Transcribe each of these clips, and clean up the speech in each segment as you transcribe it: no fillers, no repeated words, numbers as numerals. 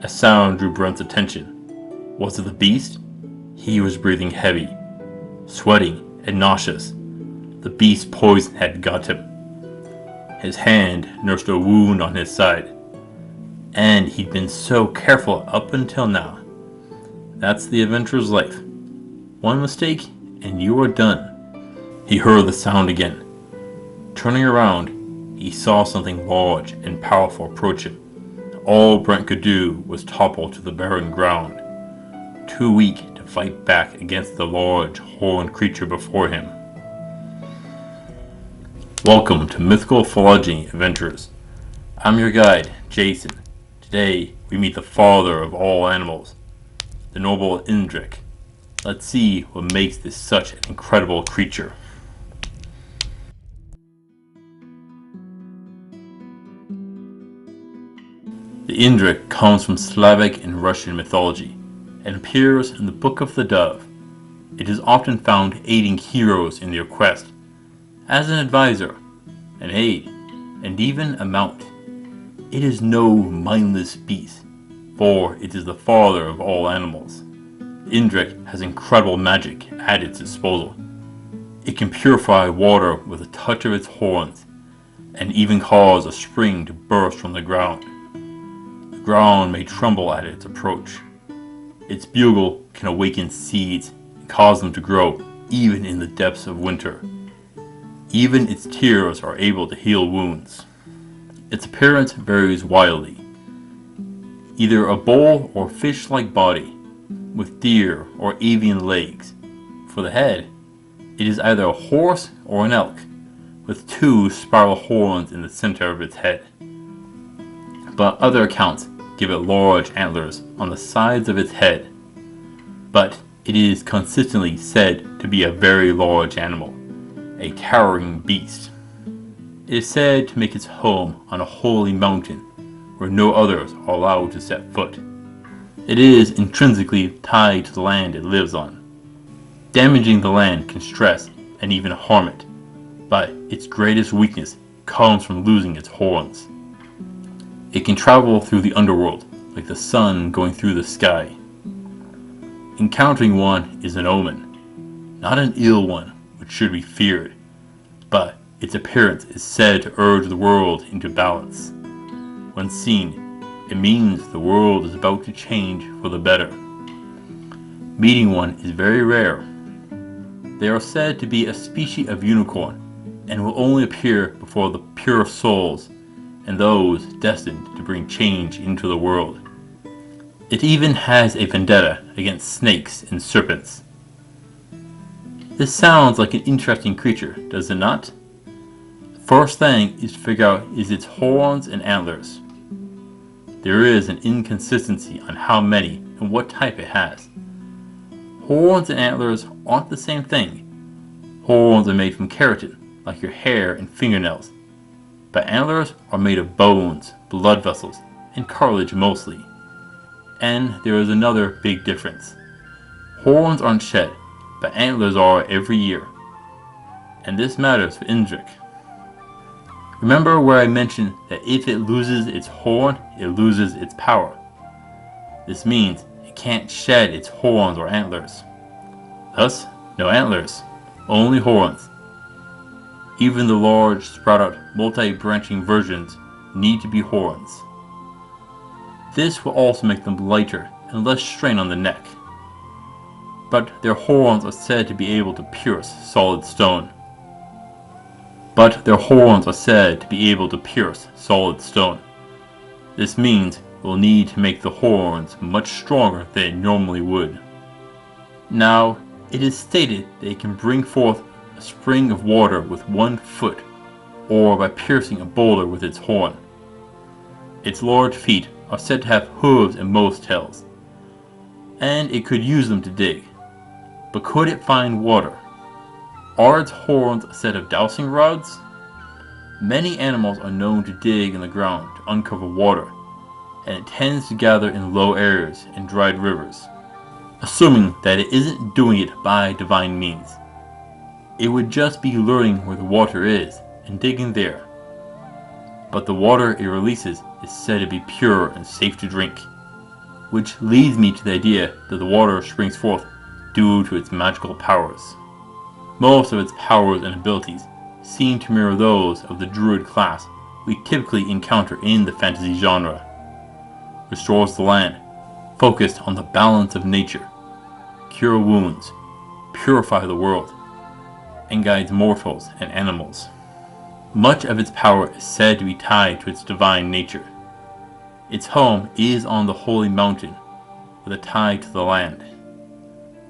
A sound drew Brent's attention. Was it the beast? He was breathing heavy, sweating, and nauseous. The beast's poison had got him. His hand nursed a wound on his side. And he'd been so careful up until now. That's the adventurer's life. One mistake, and you are done. He heard the sound again. Turning around, he saw something large and powerful approach him. All Brent could do was topple to the barren ground, too weak to fight back against the large, horned creature before him. Welcome to Mythical Phylogeny Adventures. I'm your guide, Jason. Today, we meet the father of all animals, the noble Indrik. Let's see what makes this such an incredible creature. The Indrik comes from Slavic and Russian mythology and appears in the Book of the Dove. It is often found aiding heroes in their quest, as an advisor, an aid, and even a mount. It is no mindless beast, for it is the father of all animals. Indrik has incredible magic at its disposal. It can purify water with a touch of its horns, and even cause a spring to burst from the ground. The ground may tremble at its approach. Its bugle can awaken seeds and cause them to grow even in the depths of winter. Even its tears are able to heal wounds. Its appearance varies wildly. Either a bull or fish-like body, with deer or avian legs. For the head, it is either a horse or an elk, with two spiral horns in the center of its head. But other accounts give it large antlers on the sides of its head. But it is consistently said to be a very large animal, a towering beast. It is said to make its home on a holy mountain where no others are allowed to set foot. It is intrinsically tied to the land it lives on. Damaging the land can stress and even harm it, but its greatest weakness comes from losing its horns. It can travel through the underworld like the sun going through the sky. Encountering one is an omen, not an ill one which should be feared, but its appearance is said to urge the world into balance. When seen, it means the world is about to change for the better. Meeting one is very rare. They are said to be a species of unicorn and will only appear before the pure souls and those destined to bring change into the world. It even has a vendetta against snakes and serpents. This sounds like an interesting creature, does it not? The first thing is to figure out is its horns and antlers. There is an inconsistency on how many and what type it has. Horns and antlers aren't the same thing. Horns are made from keratin, like your hair and fingernails. But antlers are made of bones, blood vessels, and cartilage mostly. And there is another big difference. Horns aren't shed, but antlers are every year. And this matters for Indrik. Remember where I mentioned that if it loses its horn, it loses its power. This means it can't shed its horns or antlers. Thus, no antlers, only horns. Even the large, sprout-out, multi-branching versions need to be horns. This will also make them lighter and less strain on the neck. But their horns are said to be able to pierce solid stone. This means we'll need to make the horns much stronger than it normally would. Now, it is stated that it can bring forth a spring of water with 1 foot, or by piercing a boulder with its horn. Its large feet are said to have hooves in most tails, and it could use them to dig. But could it find water? Are its horns a set of dowsing rods? Many animals are known to dig in the ground to uncover water, and it tends to gather in low areas and dried rivers. Assuming that it isn't doing it by divine means, it would just be learning where the water is and digging there. But the water it releases is said to be pure and safe to drink. which leads me to the idea that the water springs forth due to its magical powers. Most of its powers and abilities seem to mirror those of the druid class we typically encounter in the fantasy genre. Restores the land, focused on the balance of nature, cure wounds, purify the world, and guides mortals and animals. Much of its power is said to be tied to its divine nature. Its home is on the holy mountain, with a tie to the land.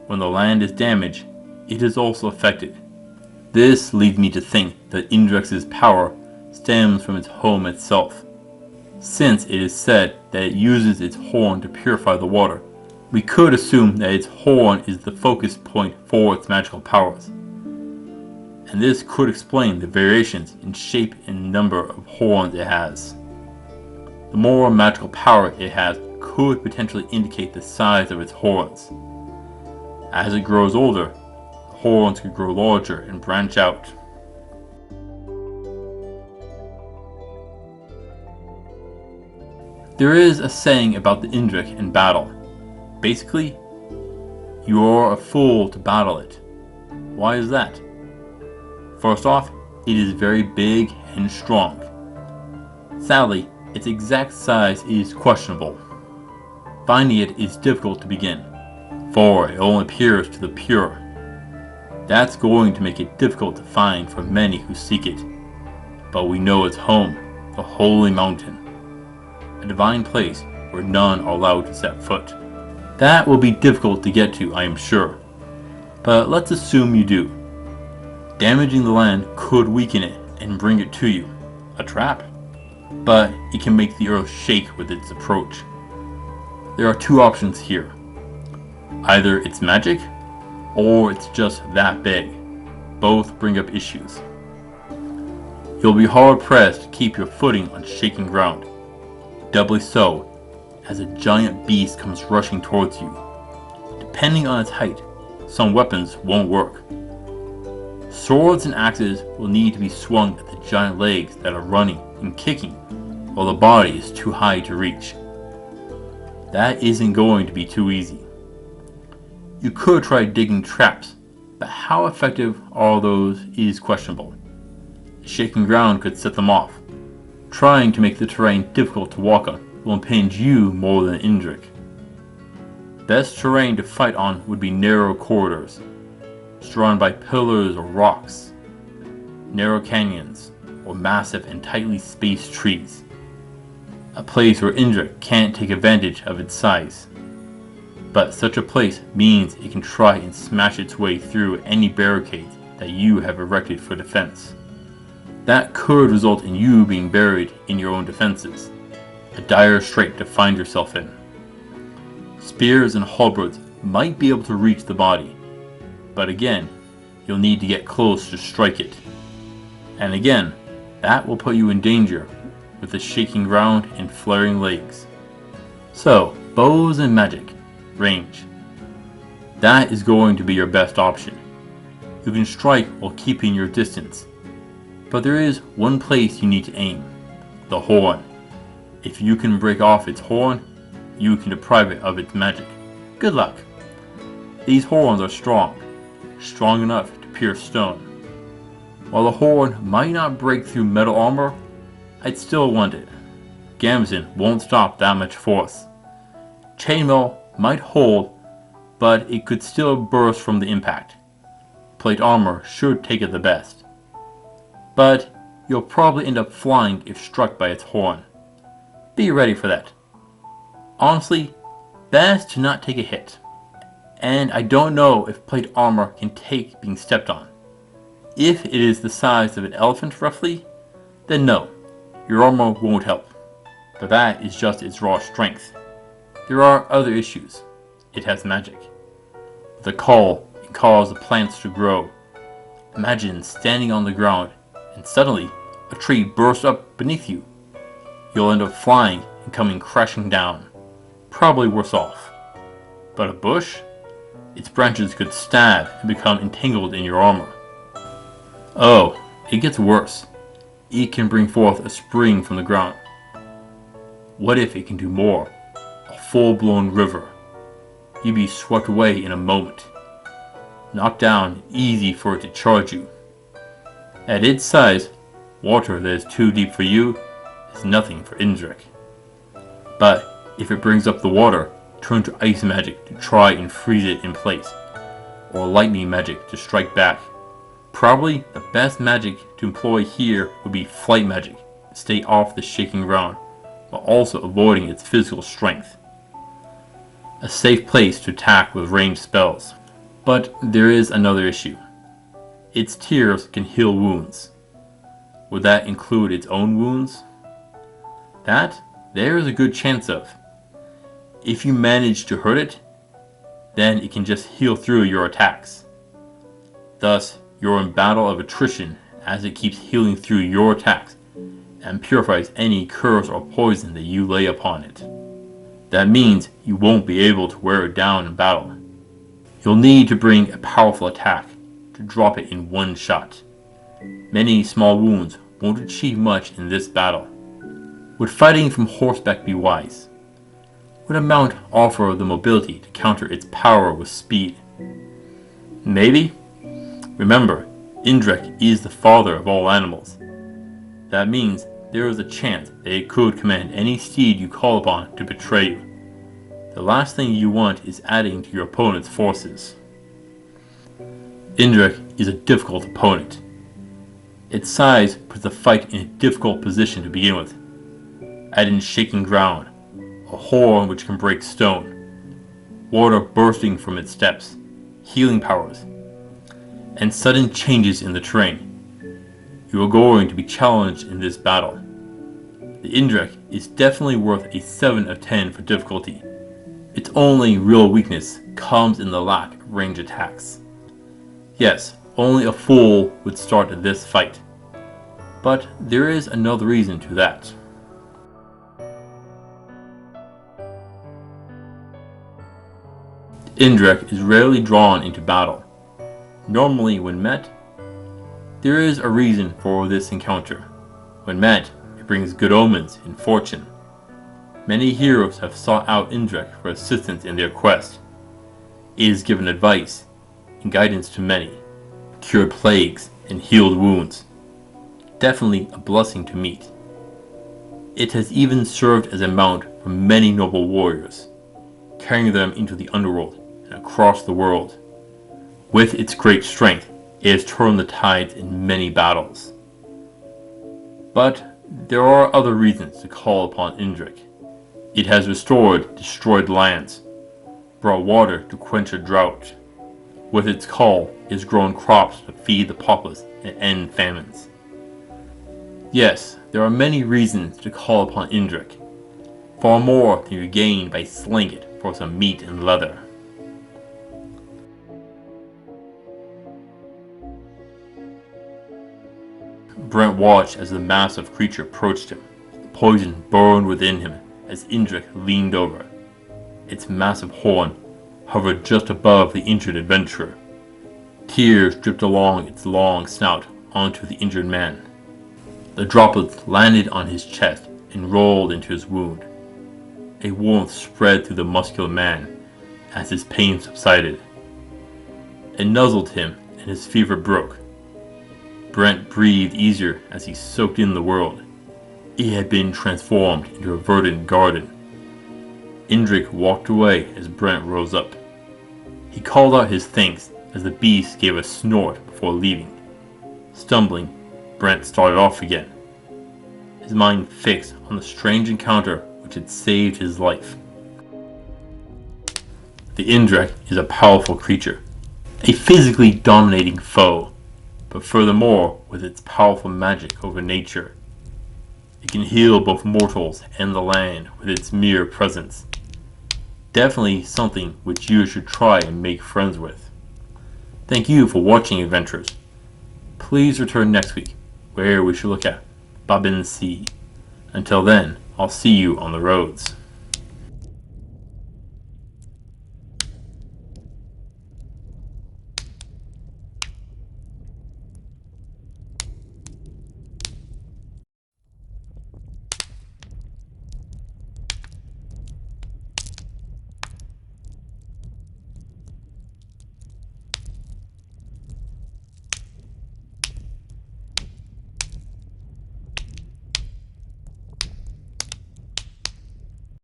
When the land is damaged, it is also affected. This leads me to think that Indrik's power stems from its home itself. Since it is said that it uses its horn to purify the water, we could assume that its horn is the focus point for its magical powers. And this could explain the variations in shape and number of horns it has. The more magical power it has could potentially indicate the size of its horns. As it grows older, the horns could grow larger and branch out. There is a saying about the Indrik in battle. Basically, you are a fool to battle it. Why is that? First off, it is very big and strong. Sadly, its exact size is questionable. Finding it is difficult to begin, for it only appears to the pure. That's going to make it difficult to find for many who seek it. But we know its home, the Holy Mountain, a divine place where none are allowed to set foot. That will be difficult to get to, I am sure. But let's assume you do. Damaging the land could weaken it and bring it to you. A trap. But it can make the earth shake with its approach. There are two options here. Either it's magic, or it's just that big. Both bring up issues. You'll be hard pressed to keep your footing on shaking ground. Doubly so, as a giant beast comes rushing towards you. Depending on its height, some weapons won't work. Swords and axes will need to be swung at the giant legs that are running and kicking, while the body is too high to reach. That isn't going to be too easy. You could try digging traps, but how effective are those is questionable. The shaking ground could set them off. Trying to make the terrain difficult to walk on will impinge you more than Indrik. Best terrain to fight on would be narrow corridors, surrounded by pillars or rocks, narrow canyons, or massive and tightly spaced trees. A place where Indrik can't take advantage of its size. But such a place means it can try and smash its way through any barricades that you have erected for defense. That could result in you being buried in your own defenses, a dire strait to find yourself in. Spears and halberds might be able to reach the body, but again, you'll need to get close to strike it. And again, that will put you in danger with the shaking ground and flaring legs. So, bows and magic, range. That is going to be your best option. You can strike while keeping your distance. But there is one place you need to aim, the horn. If you can break off its horn, you can deprive it of its magic. Good luck. These horns are strong enough to pierce stone. While the horn might not break through metal armor, I'd still want it. Gamson won't stop that much force. Chainmail might hold, but it could still burst from the impact. Plate armor should take it the best. But you'll probably end up flying if struck by its horn. Be ready for that. Honestly, best to not take a hit. And I don't know if plate armor can take being stepped on. If it is the size of an elephant roughly, then no, your armor won't help. But that is just its raw strength. There are other issues. It has magic. With a call, it calls the plants to grow. Imagine standing on the ground and suddenly a tree bursts up beneath you. You'll end up flying and coming crashing down. Probably worse off. But a bush? Its branches could stab and become entangled in your armor. Oh, it gets worse. It can bring forth a spring from the ground. What if it can do more? A full-blown river. You'd be swept away in a moment. Knocked down, easy for it to charge you. At its size, water that is too deep for you is nothing for Indrik. But if it brings up the water, turn to ice magic to try and freeze it in place, or lightning magic to strike back. Probably the best magic to employ here would be flight magic, to stay off the shaking ground, while also avoiding its physical strength. A safe place to attack with ranged spells. But there is another issue. Its tears can heal wounds. Would that include its own wounds? That there is a good chance of. If you manage to hurt it, then it can just heal through your attacks. Thus, you're in battle of attrition as it keeps healing through your attacks and purifies any curse or poison that you lay upon it. That means you won't be able to wear it down in battle. You'll need to bring a powerful attack to drop it in one shot. Many small wounds won't achieve much in this battle. Would fighting from horseback be wise? Would a mount offer the mobility to counter its power with speed? Maybe. Remember, Indrik is the father of all animals. That means there is a chance that it could command any steed you call upon to betray you. The last thing you want is adding to your opponent's forces. Indrik is a difficult opponent. Its size puts the fight in a difficult position to begin with. Add in shaking ground, a horn which can break stone, water bursting from its steps, healing powers, and sudden changes in the terrain. You are going to be challenged in this battle. The Indrik is definitely worth a 7 of 10 for difficulty. Its only real weakness comes in the lack of range attacks. Yes, only a fool would start this fight. But there is another reason to that. Indrik is rarely drawn into battle. Normally when met, there is a reason for this encounter. When met, it brings good omens and fortune. Many heroes have sought out Indrik for assistance in their quest. It has given advice and guidance to many, cured plagues and healed wounds. Definitely a blessing to meet. It has even served as a mount for many noble warriors, carrying them into the underworld and across the world. With its great strength, it has turned the tides in many battles. But there are other reasons to call upon Indrik. It has restored destroyed lands, brought water to quench a drought. With its call, it has grown crops to feed the populace and end famines. Yes, there are many reasons to call upon Indrik, far more than you gain by slaying it for some meat and leather. Brent watched as the massive creature approached him. The poison burned within him as Indrik leaned over. Its massive horn hovered just above the injured adventurer. Tears dripped along its long snout onto the injured man. The droplets landed on his chest and rolled into his wound. A warmth spread through the muscular man as his pain subsided. It nuzzled him and his fever broke. Brent breathed easier as he soaked in the world. He had been transformed into a verdant garden. Indrik walked away as Brent rose up. He called out his thanks as the beast gave a snort before leaving. Stumbling, Brent started off again, his mind fixed on the strange encounter which had saved his life. The Indrik is a powerful creature, a physically dominating foe, but furthermore with its powerful magic over nature. It can heal both mortals and the land with its mere presence. Definitely something which you should try and make friends with. Thank you for watching, adventurers. Please return next week, where we shall look at Babin Sea. Until then, I'll see you on the roads.